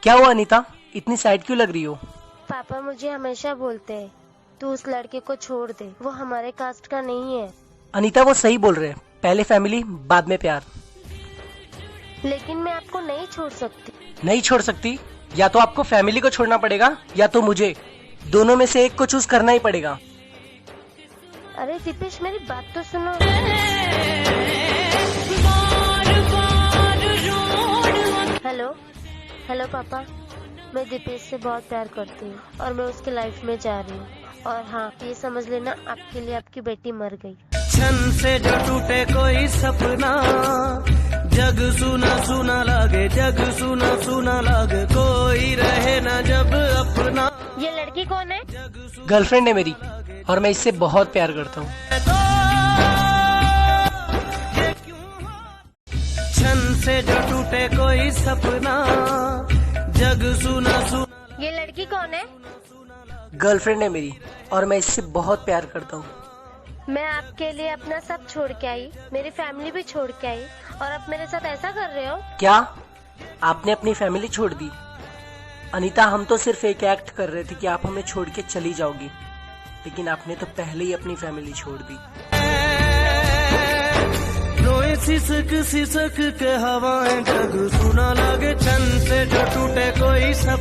क्या हुआ अनीता, इतनी सैड क्यों लग रही हो? पापा मुझे हमेशा बोलते हैं तू उस लड़के को छोड़ दे, वो हमारे कास्ट का नहीं है। अनीता वो सही बोल रहे हैं, पहले फैमिली बाद में प्यार। लेकिन मैं आपको नहीं छोड़ सकती। नहीं छोड़ सकती? या तो आपको फैमिली को छोड़ना पड़ेगा या तो मुझे, दोनों में से एक को चूज करना ही पड़ेगा। अरे दीपेश मेरी बात तो सुनो। हेलो हेलो पापा, मैं दीपेश से बहुत प्यार करती हूँ और मैं उसकी लाइफ में जा रही हूँ। और हाँ, ये समझ लेना आपके लिए आपकी बेटी मर गई। क्षण से जो टूटे कोई सपना, जग सुना सुना लागे, जग सुना सुना लागे, कोई रहे ना जब अपना। ये लड़की कौन है? गर्लफ्रेंड है मेरी और मैं इससे बहुत प्यार करता हूँ। क्षण से जो टूटे कोई सपना, जग सुना सुना। ये लड़की कौन है? गर्लफ्रेंड है मेरी और मैं इससे बहुत प्यार करता हूँ। मैं आपके लिए अपना सब छोड़ के आई, मेरी फैमिली भी छोड़ के आई, और अब मेरे साथ ऐसा कर रहे हो? क्या आपने अपनी फैमिली छोड़ दी? अनीता, हम तो सिर्फ एक एक्ट कर रहे थे कि आप हमें छोड़ के चली जाओगी, लेकिन आपने तो पहले ही अपनी फैमिली छोड़ दी। रोए सिसक सिसक के हवाएं, जग सुना लागे, क्षण से जो टूटे कोई सपना।